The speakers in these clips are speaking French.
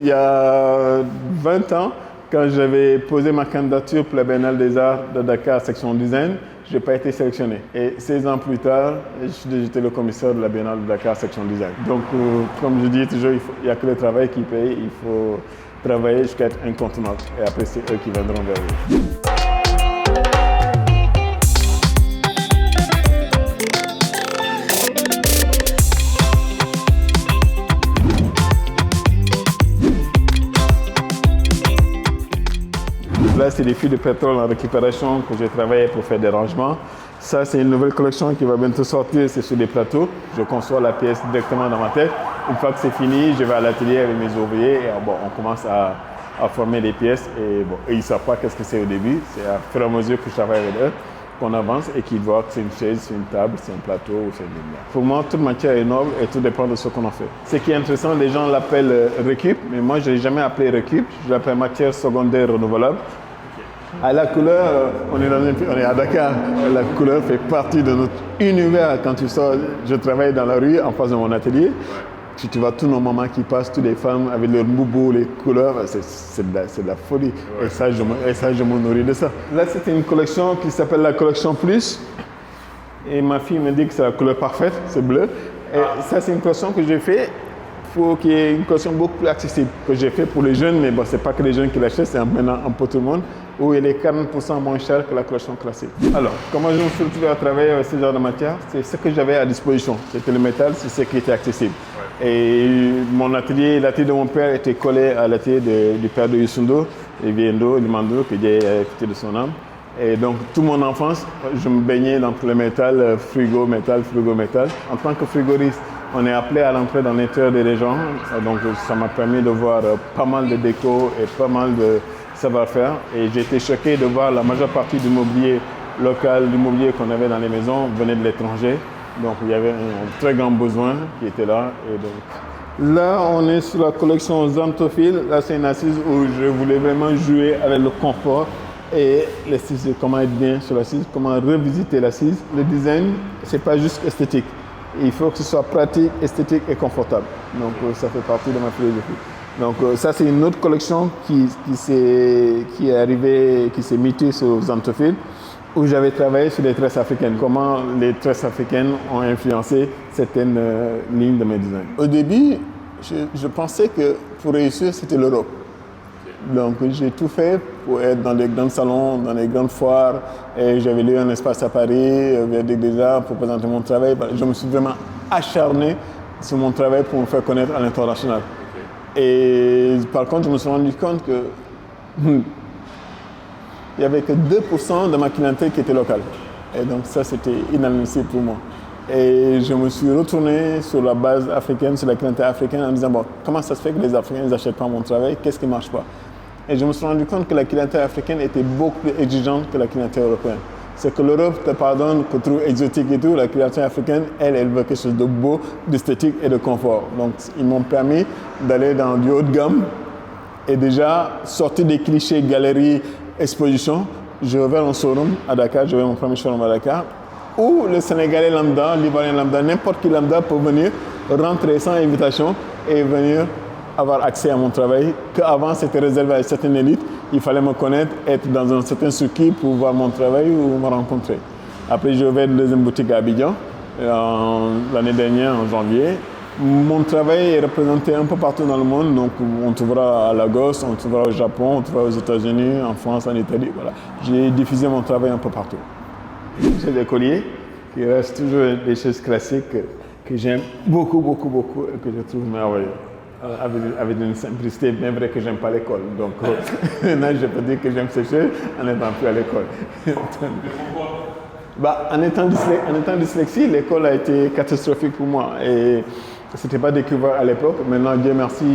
Il y a 20 ans, quand j'avais posé ma candidature pour la Biennale des Arts de Dakar, section design, je n'ai pas été sélectionné. Et 16 ans plus tard, j'étais le commissaire de la Biennale de Dakar, section design. Donc, comme je dis toujours, il n'y a que le travail qui paye. Il faut travailler jusqu'à être incontournable. Et après, c'est eux qui viendront vers vous. Là, c'est des fûts de pétrole en récupération que j'ai travaillé pour faire des rangements. Ça, c'est une nouvelle collection qui va bientôt sortir, c'est sur des plateaux. Je conçois la pièce directement dans ma tête. Une fois que c'est fini, je vais à l'atelier avec mes ouvriers et on commence à former les pièces. Et ils ne savent pas qu'est-ce que c'est au début. C'est à fur et à mesure que je travaille avec eux qu'on avance et qu'ils voient que c'est une chaise, c'est une table, c'est un plateau ou c'est une lumière. Pour moi, toute matière est noble et tout dépend de ce qu'on en fait. Ce qui est intéressant, les gens l'appellent récup, mais moi, je ne l'ai jamais appelé récup. Je l'appelle matière secondaire renouvelable. À la couleur, on est à Dakar. La couleur fait partie de notre univers. Quand tu sors, je travaille dans la rue en face de mon atelier. Tu vois tous nos mamans qui passent, toutes les femmes avec leurs boubous, les couleurs, c'est de la folie. Ouais. Et ça, je me nourris de ça. Là, c'était une collection qui s'appelle la collection Plus. Et ma fille me dit que c'est la couleur parfaite, c'est bleu. Et ça, c'est une collection que j'ai faite pour qu'il y ait une collection beaucoup plus accessible. Que j'ai fait pour les jeunes, mais ce n'est pas que les jeunes qui l'achètent, c'est maintenant un peu tout le monde, où elle est 40% moins chère que la collection classique. Alors, comment je me suis retrouvé à travailler avec ce genre de matière? C'est ce que j'avais à disposition. C'était le métal, c'est ce qui était accessible. Et mon atelier, l'atelier de mon père était collé à l'atelier du père de Youssoundo, Viendo, Limando, qui est à de son âme. Et donc, toute mon enfance, je me baignais dans le métal, frigo, métal. En tant que frigoriste, on est appelé à l'entrée dans l'intérieur des régions. Donc, ça m'a permis de voir pas mal de déco et pas mal de savoir-faire. Et j'ai été choqué de voir la majeure partie du mobilier local, du mobilier qu'on avait dans les maisons, venait de l'étranger. Donc, il y avait un très grand besoin qui était là. Et donc, là, on est sur la collection Xanthophile. Là, c'est une assise où je voulais vraiment jouer avec le confort et l'assise, comment être bien sur l'assise, comment revisiter l'assise. Le design, c'est pas juste esthétique. Il faut que ce soit pratique, esthétique et confortable. Donc, ça fait partie de ma philosophie. Donc, ça, c'est une autre collection qui est arrivée, qui s'est mutée sur Xanthophile, où j'avais travaillé sur les tresses africaines. Comment les tresses africaines ont influencé certaines lignes de mes designs. Au début, je pensais que pour réussir, c'était l'Europe. Donc, j'ai tout fait pour être dans les grands salons, dans les grandes foires. Et j'avais loué un espace à Paris, Verdict des Arts, pour présenter mon travail. Je me suis vraiment acharné sur mon travail pour me faire connaître à l'international. Et par contre, je me suis rendu compte que il n'y avait que 2% de ma clientèle qui était locale. Et donc ça, c'était inadmissible pour moi. Et je me suis retourné sur la base africaine, sur la clientèle africaine, en disant, comment ça se fait que les Africains n'achètent pas mon travail? Qu'est-ce qui ne marche pas? Et je me suis rendu compte que la clientèle africaine était beaucoup plus exigeante que la clientèle européenne. C'est que l'Europe te pardonne, que tu trouves exotique et tout. La clientèle africaine, elle veut quelque chose de beau, d'esthétique et de confort. Donc, ils m'ont permis d'aller dans du haut de gamme et déjà sortir des clichés galeries, expositions. Je vais en showroom à Dakar, je vais mon premier showroom à Dakar, où le Sénégalais lambda, l'Ivoirien lambda, n'importe qui lambda peut venir rentrer sans invitation et venir avoir accès à mon travail, qu'avant c'était réservé à une certaine élite, il fallait me connaître, être dans un certain circuit pour voir mon travail ou me rencontrer. Après, j'ai ouvert une deuxième boutique à Abidjan, l'année dernière, en janvier. Mon travail est représenté un peu partout dans le monde, donc on trouvera à Lagos, on trouvera au Japon, on trouvera aux États-Unis, en France, en Italie, voilà. J'ai diffusé mon travail un peu partout. J'ai des colliers qui restent toujours des choses classiques que j'aime beaucoup et que je trouve merveilleux. Avec une simplicité bien vrai que j'aime pas l'école. Donc maintenant je peux dire que j'aime ces choses en n'étant plus à l'école. En étant dyslexie, l'école a été catastrophique pour moi. Et c'était pas découvert à l'époque. Maintenant, Dieu merci,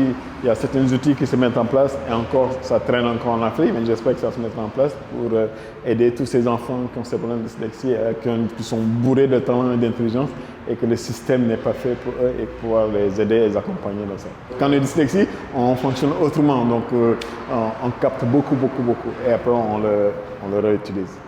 il y a certains outils qui se mettent en place. Et encore, ça traîne encore en Afrique, mais j'espère que ça se mettra en place pour aider tous ces enfants qui ont ces problèmes de dyslexie, qui sont bourrés de talent et d'intelligence, et que le système n'est pas fait pour eux et pouvoir les aider et les accompagner dans ça. Quand on est dyslexie, on fonctionne autrement. Donc, on capte beaucoup. Et après, on le réutilise.